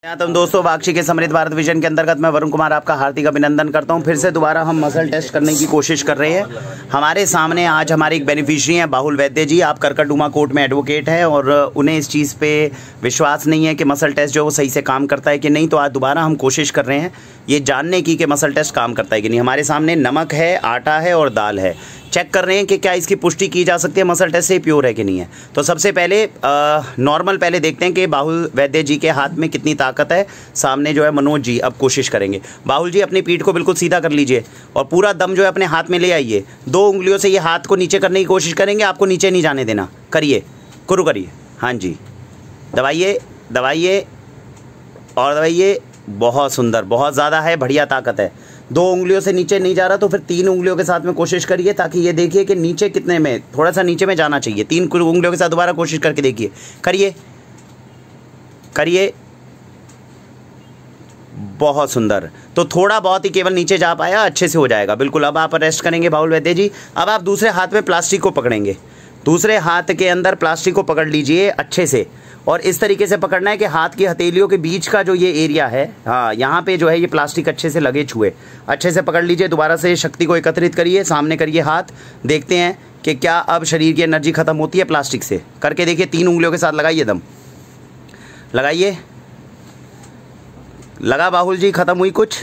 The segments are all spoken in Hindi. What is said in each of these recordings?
तुम दोस्तों, वाक्षी के समृद्ध भारत विजन के अंतर्गत मैं वरुण कुमार आपका हार्दिक अभिनंदन करता हूं। फिर से दोबारा हम मसल टेस्ट करने की कोशिश कर रहे हैं। हमारे सामने आज हमारे एक बेनिफिशियरी हैं बाहुल वैद्य जी। आप करकटडुमा कोर्ट में एडवोकेट हैं और उन्हें इस चीज़ पे विश्वास नहीं है कि मसल टेस्ट जो वो सही से काम करता है कि नहीं। तो आज दोबारा हम कोशिश कर रहे हैं ये जानने की कि मसल टेस्ट काम करता है कि नहीं। हमारे सामने नमक है, आटा है और दाल है। चेक कर रहे हैं कि क्या इसकी पुष्टि की जा सकती है मसल टेस्ट से प्योर है कि नहीं है। तो सबसे पहले नॉर्मल पहले देखते हैं कि बाहुल वैद्य जी के हाथ में कितनी ताकत है। सामने जो है मनोज जी अब कोशिश करेंगे। बाहुल जी अपनी पीठ को बिल्कुल सीधा कर लीजिए और पूरा दम जो है अपने हाथ में ले आइए। 2 उंगलियों से ये हाथ को नीचे करने की कोशिश करेंगे, आपको नीचे नहीं जाने देना। करिए, शुरू करिए। हाँ जी, दबाइए दबाइए और दबाइए। बहुत सुंदर, बहुत ज़्यादा है, बढ़िया ताकत है। 2 उंगलियों से नीचे नहीं जा रहा तो फिर 3 उंगलियों के साथ में कोशिश करिए, ताकि ये देखिए कि नीचे कितने में, थोड़ा सा नीचे में जाना चाहिए। 3 उंगलियों के साथ दोबारा कोशिश करके देखिए। करिए करिए, बहुत सुंदर। तो थोड़ा बहुत ही केवल नीचे जा पाया, अच्छे से हो जाएगा बिल्कुल। अब आप रेस्ट करेंगे बाहुल वैद्य जी। अब आप दूसरे हाथ में प्लास्टिक को पकड़ेंगे। दूसरे हाथ के अंदर प्लास्टिक को पकड़ लीजिए अच्छे से, और इस तरीके से पकड़ना है कि हाथ की हथेलियों के बीच का जो ये एरिया है, हाँ, यहाँ पे जो है ये प्लास्टिक अच्छे से लगे छुए। अच्छे से पकड़ लीजिए। दोबारा से शक्ति को एकत्रित करिए, सामने करिए हाथ। देखते हैं कि क्या अब शरीर की एनर्जी खत्म होती है प्लास्टिक से। करके देखिए, 3 उंगलियों के साथ लगाइए, दम लगाइए। लगा बाहुल जी, खत्म हुई कुछ,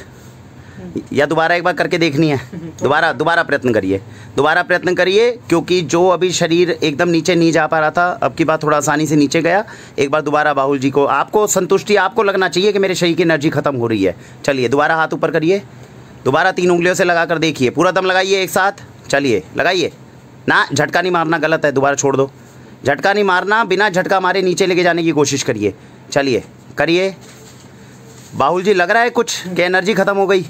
या दोबारा एक बार करके देखनी है? दोबारा प्रयत्न करिए, दोबारा प्रयत्न करिए, क्योंकि जो अभी शरीर एकदम नीचे नहीं जा पा रहा था, अब की बात थोड़ा आसानी से नीचे गया। एक बार दोबारा बाहुल जी को, आपको संतुष्टि, आपको लगना चाहिए कि मेरे शरीर की एनर्जी खत्म हो रही है। चलिए दोबारा हाथ ऊपर करिए, दोबारा 3 उंगलियों से लगा कर देखिए। पूरा दम लगाइए एक साथ। चलिए लगाइए ना, झटका नहीं मारना, गलत है, दोबारा छोड़ दो। झटका नहीं मारना, बिना झटका मारे नीचे लेके जाने की कोशिश करिए। चलिए करिए। बाहुल जी लग रहा है कुछ कि एनर्जी खत्म हो गई।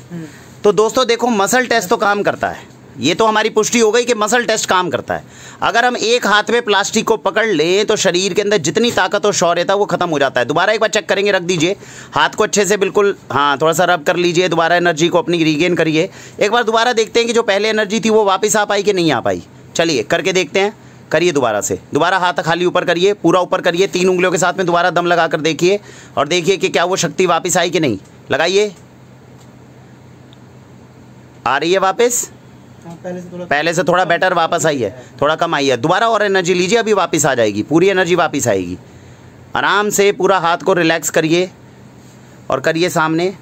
तो दोस्तों देखो, मसल टेस्ट तो काम करता है। ये तो हमारी पुष्टि हो गई कि मसल टेस्ट काम करता है। अगर हम एक हाथ में प्लास्टिक को पकड़ लें तो शरीर के अंदर जितनी ताकत और शौर्य था वो खत्म हो जाता है। दोबारा एक बार चेक करेंगे, रख दीजिए हाथ को अच्छे से, बिल्कुल, हाँ, थोड़ा सा रब कर लीजिए। दोबारा एनर्जी को अपनी रीगेन करिए। एक बार दोबारा देखते हैं कि जो पहले एनर्जी थी वो वापस आ पाई कि नहीं आ पाई। चलिए करके देखते हैं। करिए दोबारा से, दोबारा हाथ खाली ऊपर करिए, पूरा ऊपर करिए। 3 उंगलियों के साथ में दोबारा दम लगा कर देखिए और देखिए कि क्या वो शक्ति वापस आई कि नहीं। लगाइए, आ रही है वापस? पहले से थोड़ा बेटर वापस आई है, थोड़ा कम आई है। दोबारा और एनर्जी लीजिए, अभी वापस आ जाएगी, पूरी एनर्जी वापस आएगी। आराम से पूरा हाथ को रिलैक्स करिए और करिए सामने।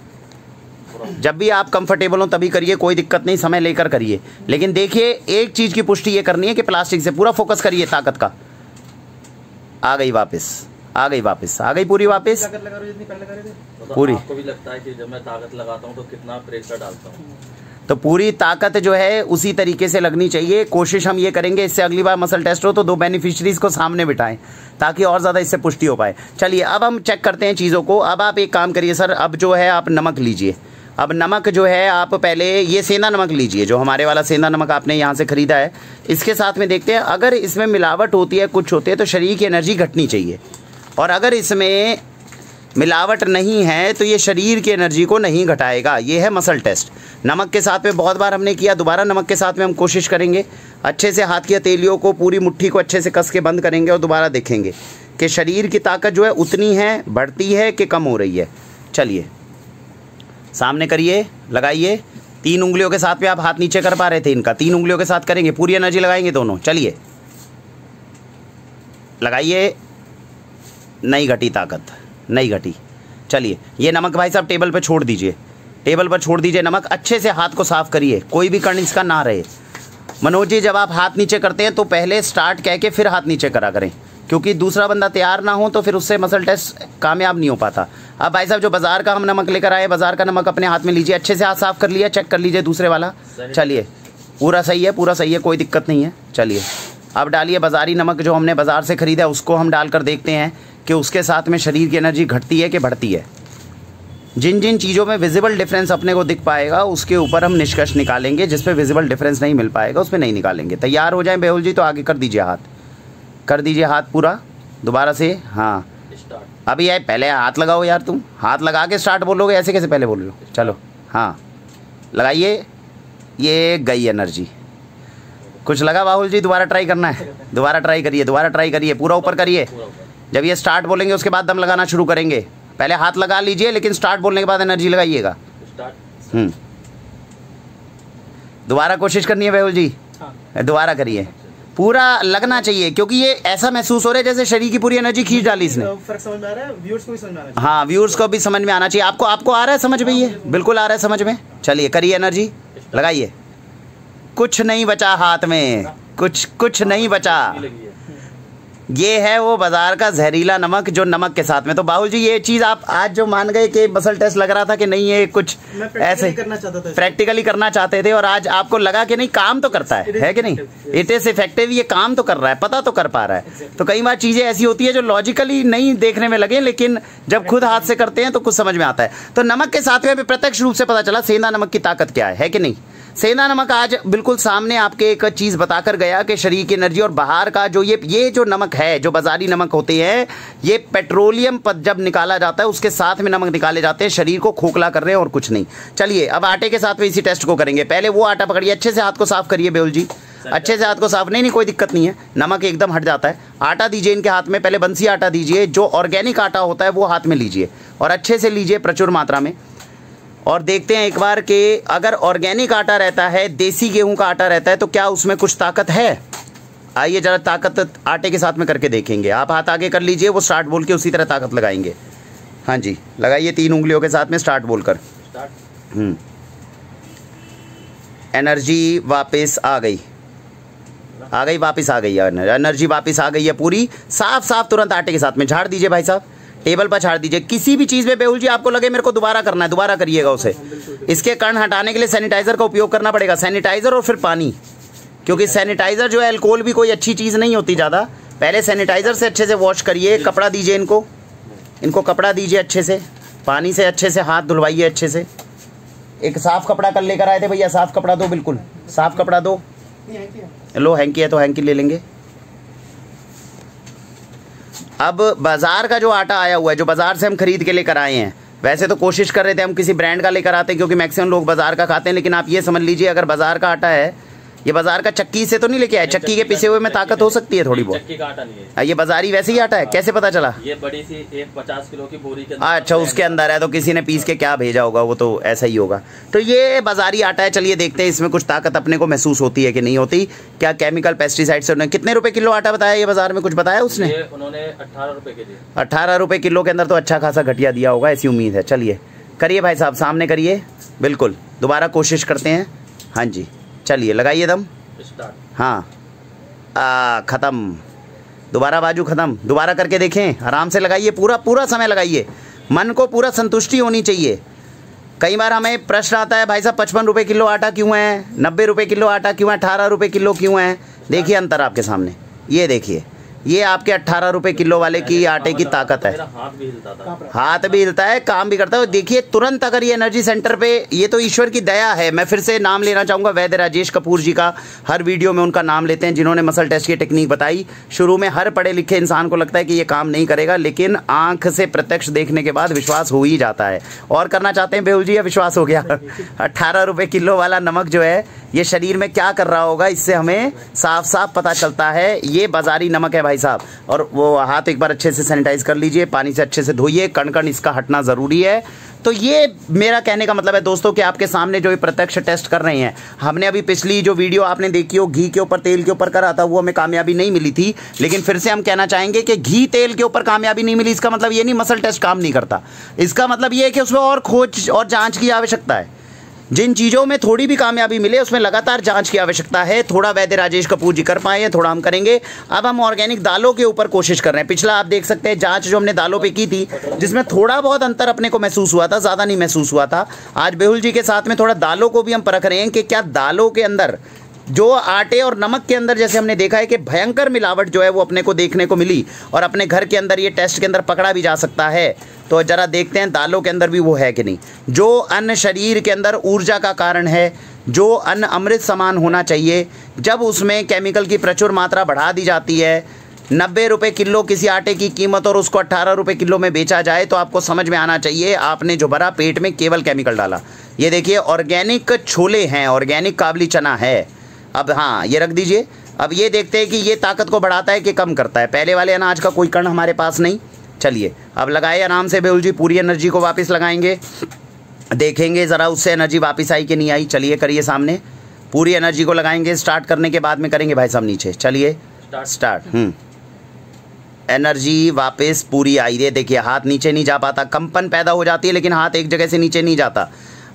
जब भी आप कंफर्टेबल हो तभी करिए, कोई दिक्कत नहीं, समय लेकर करिए। लेकिन देखिए, एक चीज़ की पुष्टि ये करनी है कि प्लास्टिक से पूरा फोकस करिए ताकत का। आ गई वापस, आ गई वापस, आ गई पूरी वापस पूरी। आपको भी लगता है कि जब मैं ताकत लगाता हूँ तो कितना प्रेशर डालता हूँ? तो पूरी ताकत जो है उसी तरीके से लगनी चाहिए। कोशिश हम ये करेंगे इससे अगली बार मसल टेस्ट हो तो 2 बेनिफिशरीज को सामने बिठाएं, ताकि और ज़्यादा इससे पुष्टि हो पाए। चलिए अब हम चेक करते हैं चीज़ों को। अब आप एक काम करिए सर, अब जो है आप नमक लीजिए। अब नमक जो है आप पहले ये सेंधा नमक लीजिए, जो हमारे वाला सेंधा नमक आपने यहाँ से ख़रीदा है। इसके साथ में देखते हैं, अगर इसमें मिलावट होती है, कुछ होती है, तो शरीर की एनर्जी घटनी चाहिए। और अगर इसमें मिलावट नहीं है तो ये शरीर की एनर्जी को नहीं घटाएगा। ये है मसल टेस्ट। नमक के साथ में बहुत बार हमने किया, दोबारा नमक के साथ में हम कोशिश करेंगे। अच्छे से हाथ की हथेलियों को, पूरी मुट्ठी को अच्छे से कस के बंद करेंगे और दोबारा देखेंगे कि शरीर की ताकत जो है उतनी है, बढ़ती है कि कम हो रही है। चलिए सामने करिए, लगाइए। 3 उंगलियों के साथ में आप हाथ नीचे कर पा रहे थे, इनका 3 उंगलियों के साथ करेंगे, पूरी एनर्जी लगाएंगे दोनों। चलिए लगाइए, नहीं घटी ताकत, नहीं घटी। चलिए ये नमक भाई साहब टेबल पर छोड़ दीजिए, टेबल पर छोड़ दीजिए नमक। अच्छे से हाथ को साफ करिए, कोई भी कण इसका ना रहे। मनोज जी, जब आप हाथ नीचे करते हैं तो पहले स्टार्ट कह के फिर हाथ नीचे करा करें, क्योंकि दूसरा बंदा तैयार ना हो तो फिर उससे मसल टेस्ट कामयाब नहीं हो पाता। अब भाई साहब जो बाजार का हम नमक लेकर आए, बाजार का नमक अपने हाथ में लीजिए, अच्छे से हाथ साफ कर लिया, चेक कर लीजिए दूसरे वाला। चलिए पूरा सही है, पूरा सही है, कोई दिक्कत नहीं है। चलिए अब डालिए बाज़ारी नमक, जो हमने बाज़ार से ख़रीदा, उसको हम डालकर देखते हैं कि उसके साथ में शरीर की एनर्जी घटती है कि बढ़ती है। जिन जिन चीज़ों में विजिबल डिफरेंस अपने को दिख पाएगा उसके ऊपर हम निष्कर्ष निकालेंगे, जिस पे विजिबल डिफरेंस नहीं मिल पाएगा उस पर नहीं निकालेंगे। तैयार हो जाएं बाहुल जी तो आगे कर दीजिए हाथ, कर दीजिए हाथ पूरा दोबारा से। हाँ अभी यार पहले हाथ लगाओ यार, तुम हाथ लगा के स्टार्ट बोलोगे, ऐसे कैसे पहले बोल लो। चलो हाँ लगाइए, ये गई एनर्जी। कुछ लगा बाहुल जी? दोबारा ट्राई करना है, दोबारा ट्राई करिए, दोबारा ट्राई करिए, पूरा ऊपर करिए। जब ये स्टार्ट बोलेंगे उसके बाद दम लगाना शुरू करेंगे। पहले हाथ लगा लीजिए, लेकिन स्टार्ट बोलने के बाद एनर्जी लगाइएगा। स्टार्ट। दोबारा कोशिश करनी है मेहुल जी। दोबारा करिए, पूरा लगना चाहिए, क्योंकि ये ऐसा महसूस हो रहा है जैसे शरीर की पूरी एनर्जी खींच डाली इसने। फर्क समझ में आ रहा है, व्यूअर्स को भी समझ में आ रहा है। हाँ, व्यूअर्स को भी समझ में आना चाहिए। आपको आ रहा है समझ में? ये बिल्कुल आ रहा है समझ में। चलिए करिए, एनर्जी लगाइए। कुछ नहीं बचा हाथ में, कुछ नहीं बचा। ये है वो बाजार का जहरीला नमक जो नमक के साथ में। तो बाहुल जी ये चीज़ आप आज जो मान गए कि मसल टेस्ट लग रहा था कि नहीं, ये कुछ ऐसे प्रैक्टिकली करना चाहते थे, और आज आपको लगा कि नहीं काम तो करता है कि नहीं, इट इज इफेक्टिव, ये काम तो कर रहा है, पता तो कर पा रहा है। तो कई बार चीज़ें ऐसी होती है जो लॉजिकली नहीं देखने में लगे, लेकिन जब खुद हाथ से करते हैं तो कुछ समझ में आता है। तो नमक के साथ में भी प्रत्यक्ष रूप से पता चला सेंधा नमक की ताकत क्या है कि नहीं। सेंधा नमक आज बिल्कुल सामने आपके एक चीज़ बताकर गया कि शरीर की एनर्जी और बाहर का जो ये जो नमक है, जो बाजारी नमक होते हैं, ये पेट्रोलियम पद जब निकाला जाता है उसके साथ में नमक निकाले जाते हैं, शरीर को खोखला कर रहे हैं और कुछ नहीं। चलिए अब आटे के साथ में इसी टेस्ट को करेंगे। पहले वो आटा पकड़िए, अच्छे से हाथ को साफ करिए बेहुल जी, अच्छे से हाथ को साफ। नहीं कोई दिक्कत नहीं है, नमक एकदम हट जाता है। आटा दीजिए इनके हाथ में, पहले बंसी आटा दीजिए, जो ऑर्गेनिक आटा होता है वो हाथ में लीजिए और अच्छे से लीजिए प्रचुर मात्रा में। और देखते हैं एक बार कि अगर ऑर्गेनिक आटा रहता है, देसी गेहूं का आटा रहता है, तो क्या उसमें कुछ ताकत है। आइए जरा ताकत आटे के साथ में करके देखेंगे। आप हाथ आगे कर लीजिए, वो स्टार्ट बोल के उसी तरह ताकत लगाएंगे। हाँ जी लगाइए, 3 उंगलियों के साथ में स्टार्ट बोलकर। एनर्जी वापस आ गई, वापस आ गई एनर्जी, वापस आ गई है पूरी साफ साफ। तुरंत आटे के साथ में झाड़ दीजिए भाई साहब, टेबल पर छाड़ दीजिए। किसी भी चीज़ में बेहुल जी आपको लगे मेरे को दोबारा करना है, दोबारा करिएगा उसे। इसके कण हटाने के लिए सैनिटाइजर का उपयोग करना पड़ेगा, सैनिटाइजर और फिर पानी, क्योंकि सैनिटाइजर जो है अल्कोहल भी कोई अच्छी चीज़ नहीं होती ज़्यादा। पहले सैनिटाइजर से अच्छे से वॉश करिए। कपड़ा दीजिए इनको कपड़ा दीजिए अच्छे से, पानी से अच्छे से हाथ धुलवाइए अच्छे से। एक साफ कपड़ा कल लेकर आए थे भैया, साफ कपड़ा दो, बिल्कुल साफ कपड़ा दो। लो हैंकी है तो हैंकी ले लेंगे। अब बाजार का जो आटा आया हुआ है, जो बाजार से हम खरीद के लेकर आए हैं, वैसे तो कोशिश कर रहे थे हम किसी ब्रांड का लेकर आते हैं, क्योंकि मैक्सिमम लोग बाजार का खाते हैं। लेकिन आप ये समझ लीजिए, अगर बाजार का आटा है, ये बाजार का चक्की से तो नहीं लेके आए, चक्की के पिसे हुए में ताकत हो सकती है थोड़ी बहुत। चक्की का आटा नहीं है, ये बाजारी वैसे ही आटा है, कैसे पता चला? ये बड़ी सी एक 50 किलो की बोरी के अच्छा उसके अंदर है, तो किसी ने पीस के क्या भेजा होगा, वो तो ऐसा ही होगा। तो ये बाजारी आटा है। चलिए देखते हैं इसमें कुछ ताकत अपने को महसूस होती है कि नहीं होती। क्या केमिकल पेस्टिसाइड से उन्होंने कितने रुपए किलो आटा बताया ये बाजार में, कुछ बताया उसने? उन्होंने 18 रुपए के दिए। 18 रुपए किलो के अंदर तो अच्छा खासा घटिया दिया होगा, ऐसी उम्मीद है। चलिए करिए भाई साहब, सामने करिए, बिल्कुल दोबारा कोशिश करते हैं। हाँ जी चलिए लगाइए दम। हाँ ख़त्म, दोबारा बाजू ख़त्म। दोबारा करके देखें, आराम से लगाइए, पूरा समय लगाइए, मन को पूरा संतुष्टि होनी चाहिए। कई बार हमें प्रश्न आता है भाई साहब 55 रुपये किलो आटा क्यों है, 90 रुपये किलो आटा क्यों है, 18 रुपये किलो क्यों है। देखिए अंतर आपके सामने, ये देखिए, ये आपके 18 रुपये किलो वाले की आटे की ताकत है। हाथ भी हिलता था, हाथ भी हिलता है, काम भी करता है। देखिए तुरंत अगर ये एनर्जी सेंटर पे, ये तो ईश्वर की दया है। मैं फिर से नाम लेना चाहूँगा वैद्य राजेश कपूर जी का, हर वीडियो में उनका नाम लेते हैं, जिन्होंने मसल टेस्ट की टेक्निक बताई। शुरू में हर पढ़े लिखे इंसान को लगता है कि ये काम नहीं करेगा, लेकिन आंख से प्रत्यक्ष देखने के बाद विश्वास हो ही जाता है। और करना चाहते हैं बेहुल जी या विश्वास हो गया? 18 रुपये किलो वाला नमक जो है ये शरीर में क्या कर रहा होगा, इससे हमें साफ साफ पता चलता है। ये बाजारी नमक है भाई साहब। और वो हाथ एक बार अच्छे से सैनिटाइज कर लीजिए, पानी से अच्छे से धोइए, कण कण इसका हटना ज़रूरी है। तो ये मेरा कहने का मतलब है दोस्तों कि आपके सामने जो ये प्रत्यक्ष टेस्ट कर रहे हैं, हमने अभी पिछली जो वीडियो आपने देखी हो घी के ऊपर तेल के ऊपर करा था, वो हमें कामयाबी नहीं मिली थी। लेकिन फिर से हम कहना चाहेंगे कि घी तेल के ऊपर कामयाबी नहीं मिली, इसका मतलब ये नहीं मसल टेस्ट काम नहीं करता। इसका मतलब ये है कि उसमें और खोज और जाँच की आवश्यकता है। जिन चीज़ों में थोड़ी भी कामयाबी मिले उसमें लगातार जांच की आवश्यकता है। थोड़ा वैद्य राजेश कपूर जी कर पाए हैं, थोड़ा हम करेंगे। अब हम ऑर्गेनिक दालों के ऊपर कोशिश कर रहे हैं। पिछला आप देख सकते हैं जांच जो हमने दालों पे की थी, जिसमें थोड़ा बहुत अंतर अपने को महसूस हुआ था, ज़्यादा नहीं महसूस हुआ था। आज बेहुल जी के साथ में थोड़ा दालों को भी हम परख रहे हैं कि क्या दालों के अंदर जो आटे और नमक के अंदर जैसे हमने देखा है कि भयंकर मिलावट जो है वो अपने को देखने को मिली, और अपने घर के अंदर ये टेस्ट के अंदर पकड़ा भी जा सकता है। तो ज़रा देखते हैं दालों के अंदर भी वो है कि नहीं। जो अन्न शरीर के अंदर ऊर्जा का कारण है, जो अन्न अमृत समान होना चाहिए, जब उसमें केमिकल की प्रचुर मात्रा बढ़ा दी जाती है, 90 रुपये किलो किसी आटे की कीमत और उसको 18 रुपये किलो में बेचा जाए, तो आपको समझ में आना चाहिए आपने जो भरा पेट में केवल केमिकल डाला। ये देखिए ऑर्गेनिक छोले हैं, ऑर्गेनिक काबली चना है। अब हाँ ये रख दीजिए। अब ये देखते हैं कि ये ताकत को बढ़ाता है कि कम करता है। पहले वाले अनाज का कोई कण हमारे पास नहीं, चलिए अब लगाए आराम से बेहुल जी, पूरी एनर्जी को वापस लगाएंगे, देखेंगे ज़रा उससे एनर्जी वापस आई कि नहीं आई। चलिए करिए सामने, पूरी एनर्जी को लगाएंगे। स्टार्ट करने के बाद में करेंगे भाई साहब नीचे। चलिए स्टार्ट। एनर्जी वापस पूरी आई है। देखिए हाथ नीचे नहीं जा पाता, कंपन पैदा हो जाती है लेकिन हाथ एक जगह से नीचे नहीं जाता।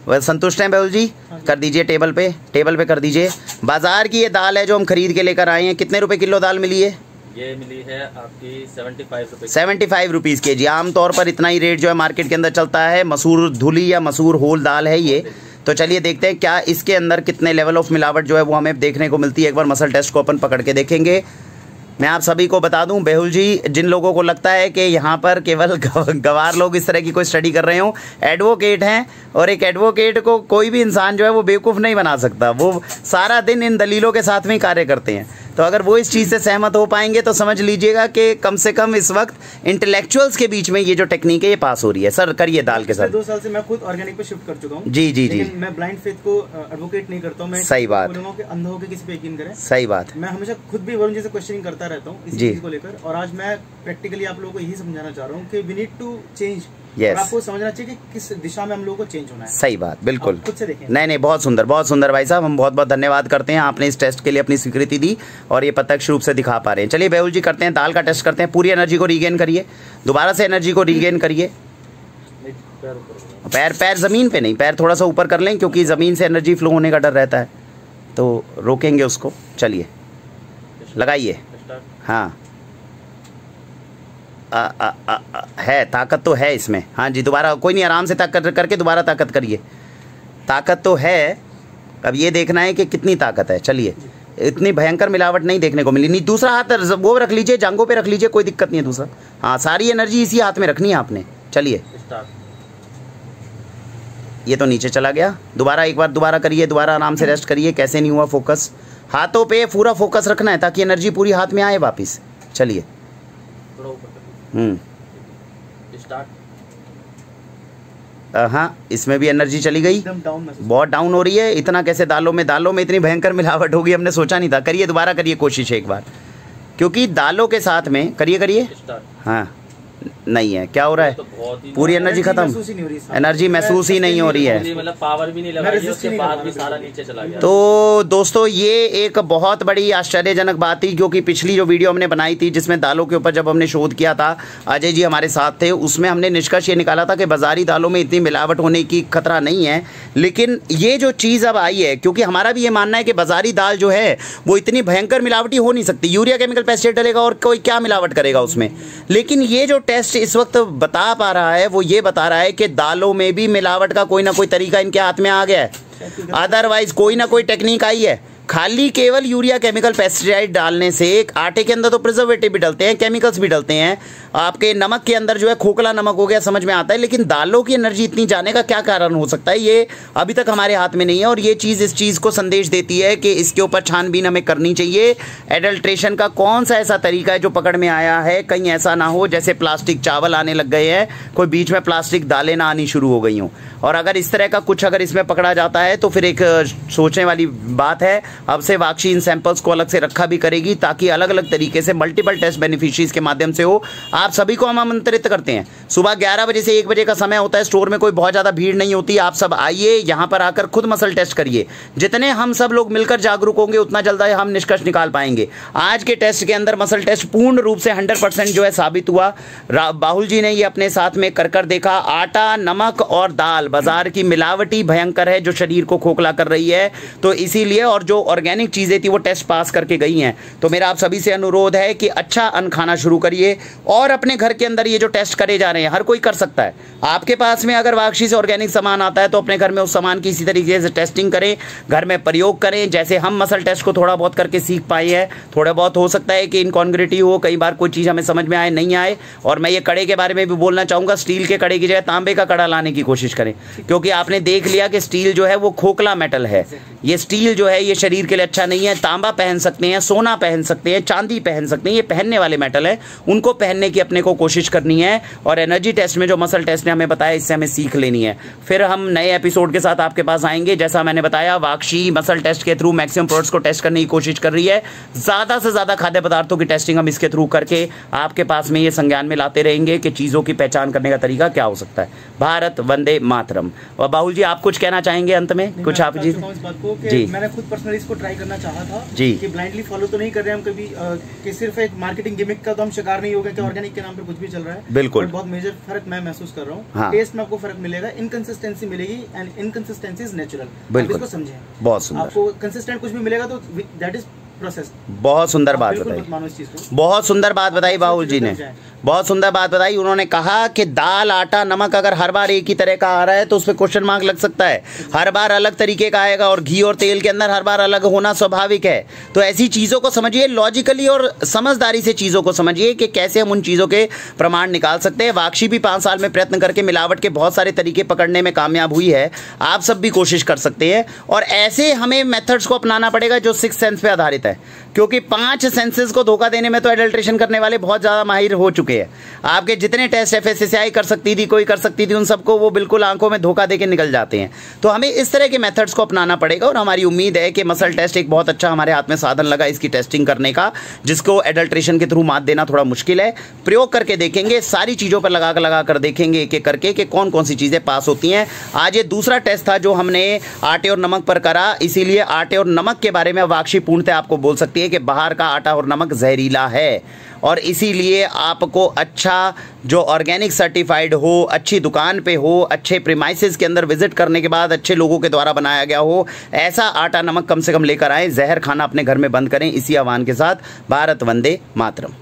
वह संतुष्ट हैं बेहुल जी? कर दीजिए टेबल पे कर दीजिए। बाजार की ये दाल है जो हम खरीद के लेकर आए हैं। कितने रुपए किलो दाल मिली है? ये मिली है आपकी 75 रुपये। 75 रुपीज़ के जी। आमतौर पर इतना ही रेट जो है मार्केट के अंदर चलता है। मसूर धुली या मसूर होल दाल है ये। तो चलिए देखते हैं क्या इसके अंदर कितने लेवल ऑफ मिलावट जो है वो हमें देखने को मिलती है। एक बार मसल टेस्ट को अपन पकड़ के देखेंगे। मैं आप सभी को बता दूं बेहुल जी, जिन लोगों को लगता है कि यहाँ पर केवल गवार लोग इस तरह की कोई स्टडी कर रहे हो, एडवोकेट हैं और एक एडवोकेट को कोई भी इंसान जो है वो बेवकूफ़ नहीं बना सकता। वो सारा दिन इन दलीलों के साथ में ही कार्य करते हैं। तो अगर वो इस चीज़ से सहमत हो पाएंगे तो समझ लीजिएगा कि कम से कम इस वक्त इंटेलेक्चुअल्स के बीच में ये जो टेक्निक है ये पास हो रही है। सर करिए दाल के साथ। 2 साल से मैं खुद ऑर्गेनिक पे शिफ्ट कर चुका हूँ। जी जी जी। मैं ब्लाइंड फेथ को एडवोकेट नहीं करता हूँ। मैं सही बात। बोलूंगा कि अंधा होकर किसी पे यकीन करें। सही बात। मैं हमेशा खुद भी वरुण जी से क्वेश्चनिंग करता रहता हूँ इसी चीज को लेकर। और आज मैं प्रैक्टिकली आप लोगों को यही समझाना चाह रहा हूँ कि we need to change. Yes. आपको समझना चाहिए कि किस दिशा में हम लोगों को चेंज होना है। सही बात, बिल्कुल। खुद से देखें। नहीं बहुत सुंदर भाई साहब। हम बहुत बहुत धन्यवाद करते हैं, आपने इस टेस्ट के लिए अपनी स्वीकृति दी और ये प्रत्यक्ष रूप से दिखा पा रहे हैं। चलिए बेहुल जी करते हैं, दाल का टेस्ट करते हैं। पूरी एनर्जी को रीगेन करिए, दोबारा से एनर्जी को रीगेन करिए। पैर ज़मीन पे नहीं, पैर थोड़ा सा ऊपर कर लें क्योंकि ज़मीन से एनर्जी फ्लो होने का डर रहता है, तो रोकेंगे उसको। चलिए लगाइए। हाँ है ताकत तो है इसमें। हाँ जी दोबारा, कोई नहीं, आराम से ताकत करके दोबारा ताकत करिए। ताकत तो है, अब ये देखना है कि कितनी ताकत है। चलिए इतनी भयंकर मिलावट नहीं देखने को मिली। नहीं दूसरा हाथ वो रख लीजिए, जांघों पे रख लीजिए, कोई दिक्कत नहीं है दूसरा। हाँ सारी एनर्जी इसी हाथ में रखनी है आपने। चलिए ये तो नीचे चला गया। दोबारा एक बार दोबारा करिए, दोबारा आराम से रेस्ट करिए। कैसे नहीं हुआ फोकस? हाथों पे पूरा फोकस रखना है ताकि एनर्जी पूरी हाथ में आए वापिस। चलिए हाँ इसमें भी एनर्जी चली गई, बहुत डाउन हो रही है। इतना कैसे? दालों में इतनी भयंकर मिलावट होगी हमने सोचा नहीं था। करिए दोबारा करिए कोशिश एक बार, क्योंकि दालों के साथ में करिए। हाँ नहीं है, क्या हो रहा है? पूरी एनर्जी खत्म, एनर्जी महसूस ही नहीं हो रही है, मतलब पावर भी नहीं लगा रही है, उसके बाद भी सारा नीचे चला गया। तो दोस्तों ये एक बहुत बड़ी आश्चर्यजनक बात थी, क्योंकि पिछली जो वीडियो हमने बनाई थी जिसमें दालों के ऊपर जब हमने शोध किया था, अजय जी हमारे साथ थे, उसमें हमने निष्कर्ष ये निकाला था कि बाजारी दालों में इतनी मिलावट होने की खतरा नहीं है। लेकिन ये जो चीज़ अब आई है, क्योंकि हमारा भी ये मानना है कि बाजारी दाल जो है वो इतनी भयंकर मिलावटी हो नहीं सकती। यूरिया केमिकल पेस्टिसाइड डलेगा और कोई क्या मिलावट करेगा उसमें। लेकिन ये जो टेस्ट इस वक्त बता पा रहा है वो ये बता रहा है कि दालों में भी मिलावट का कोई ना कोई तरीका इनके हाथ में आ गया है। अदरवाइज कोई ना कोई टेक्निक आई है। खाली केवल यूरिया केमिकल पेस्टिसाइड डालने से, आटे के अंदर तो प्रिजर्वेटिव भी डलते हैं, केमिकल्स भी डलते हैं, आपके नमक के अंदर जो है खोखला नमक हो गया, समझ में आता है। लेकिन दालों की एनर्जी इतनी जाने का क्या कारण हो सकता है, ये अभी तक हमारे हाथ में नहीं है। और ये चीज़ इस चीज़ को संदेश देती है कि इसके ऊपर छानबीन हमें करनी चाहिए। एडल्ट्रेशन का कौन सा ऐसा तरीका है जो पकड़ में आया है, कहीं ऐसा ना हो जैसे प्लास्टिक चावल आने लग गए हैं, कोई बीच में प्लास्टिक दालें ना आनी शुरू हो गई हों। और अगर इस तरह का कुछ अगर इसमें पकड़ा जाता है तो फिर एक सोचने वाली बात है। अब से वाक्षी इन सैंपल्स को अलग से रखा भी करेगी ताकि अलग अलग तरीके से मल्टीपल टेस्ट बेनिफिशियरीज के माध्यम से हो। आप सभी को हम आमंत्रित करते हैं। सुबह 11 बजे से 1 बजे का समय होता है, स्टोर में कोई बहुत ज़्यादा भीड़ नहीं होती। आप सब आइए, यहाँ पर आकर खुद मसल टेस्ट करिए। जितने हम सब लोग मिलकर जागरूक होंगे उतना जल्द हम निष्कर्ष निकाल पाएंगे। आज के टेस्ट के अंदर मसल टेस्ट पूर्ण रूप से 100% जो है साबित हुआ। बाहुल जी ने ये अपने साथ में कर देखा। आटा, नमक और दाल बाजार की मिलावटी भयंकर है जो शरीर को खोखला कर रही है। तो इसीलिए, और जो ऑर्गेनिक चीजें थी वो टेस्ट पास करके गई हैं। तो मेरा आप सभी से अनुरोध है कि अच्छा अन्न खाना शुरू करिए और अपने घर के अंदर ये जो टेस्ट करे जा रहे हैं हर कोई कर सकता है। आपके पास में अगर वाक्षी से ऑर्गेनिक सामान आता है तो अपने घर में उस सामान की इसी तरीके से टेस्टिंग करें, घर में प्रयोग करें। जैसे हम मसल टेस्ट को थोड़ा बहुत करके सीख पाए हैं, थोड़ा बहुत हो सकता है कि इनकॉन्ग्रेटी हो, कई बार कोई चीज़ हमें समझ में आए नहीं आए। और मैं ये कड़े के बारे में भी बोलना चाहूँगा, स्टील के कड़े की जगह तांबे का कड़ा लाने की कोशिश करें, क्योंकि आपने देख लिया कि स्टील जो है वो खोखला मेटल है। ये स्टील जो है ये शरीर शरीर के लिए अच्छा नहीं है। तांबा पहन सकते हैं, सोना पहन सकते हैं, चांदी पहन सकते हैं, ये पहनने वाले मेटल है, उनको पहनने की अपने को कोशिश करनी है। और एनर्जी टेस्ट में जो मसल टेस्ट ने हमें बताया, इससे हमें सीख लेनी है। फिर हम नए एपिसोड के साथ आपके पास आएंगे। जैसा मैंने बताया, वाक्षी मसल टेस्ट के थ्रू मैक्सिमम प्रोडक्ट्स को टेस्ट करने की कोशिश कर रही है। ज़्यादा से ज़्यादा खाद्य पदार्थों की टेस्टिंग हम इसके थ्रू करके आपके पास में ये संज्ञान में लाते रहेंगे कि चीज़ों की पहचान करने का तरीका क्या हो सकता है। भारत वंदे मातरम। और बाहुल जी, आप कुछ कहना चाहेंगे अंत में? कुछ आप जी? जी, मैंने खुद पर्सनली इसको ट्राई करना चाहा था जी, कि ब्लाइंडली फॉलो तो नहीं कर रहे हम कभी, कि सिर्फ एक मार्केटिंग गिमिक का तो हम शिकार नहीं हो गए कि ऑर्गेनिक के नाम पे कुछ भी चल रहा है। बिल्कुल, बहुत मेजर फर्क मैं महसूस कर रहा हूँ। हाँ। टेस्ट में आपको फर्क मिलेगा, इनकंसिस्टेंसी मिलेगी, एंड इनकंसिस्टेंसी इज नेचुरल। बिल्कुल, इसको समझें। बहुत सुंदर। आपको कंसिस्टेंट कुछ भी मिलेगा तो दैट इज प्रोसेस। बहुत सुंदर बात बताई, बहुत सुंदर बात बताई बाहुल जी ने, बहुत सुंदर बात बताई। उन्होंने कहा कि दाल, आटा, नमक अगर हर बार एक ही तरह का आ रहा है तो उस पर क्वेश्चन मार्क लग सकता है। हर बार अलग तरीके का आएगा, और घी और तेल के अंदर हर बार अलग होना स्वाभाविक है। तो ऐसी चीज़ों को समझिए, लॉजिकली और समझदारी से चीज़ों को समझिए कि कैसे हम उन चीज़ों के प्रमाण निकाल सकते हैं। वाक्षी भी 5 साल में प्रयत्न करके मिलावट के बहुत सारे तरीके पकड़ने में कामयाब हुई है। आप सब भी कोशिश कर सकते हैं, और ऐसे हमें मेथड्स को अपनाना पड़ेगा जो 6 सेंस पे आधारित है, क्योंकि 5 सेंसेस को धोखा देने में तो एडल्ट्रेशन करने वाले बहुत ज़्यादा माहिर हो चुके हैं। आपके जितने टेस्ट FSSAI कर सकती थी, कोई कर सकती थी, उन सबको वो बिल्कुल आंखों में धोखा देके निकल जाते हैं। तो हमें इस तरह के मेथड्स को अपनाना पड़ेगा, और हमारी उम्मीद है कि मसल टेस्ट एक बहुत अच्छा हमारे हाथ में साधन लगा इसकी टेस्टिंग करने का, जिसको एडल्ट्रेशन के थ्रू मात देना थोड़ा मुश्किल है। प्रयोग करके देखेंगे, सारी चीज़ों पर लगा कर देखेंगे एक एक करके कि कौन कौन सी चीज़ें पास होती हैं। आज ये दूसरा टेस्ट था जो हमने आटे और नमक पर करा, इसीलिए आटे और नमक के बारे में वाक्षी पूर्णतः आपको बोल सकती है कि बाहर का आटा और नमक जहरीला है, और इसीलिए आपको अच्छा जो ऑर्गेनिक सर्टिफाइड हो, अच्छी दुकान पे हो, अच्छे प्रीमाइसेस के अंदर विजिट करने के बाद अच्छे लोगों के द्वारा बनाया गया हो, ऐसा आटा नमक कम से कम लेकर आएं। जहर खाना अपने घर में बंद करें। इसी आह्वान के साथ भारत वंदे मातरम।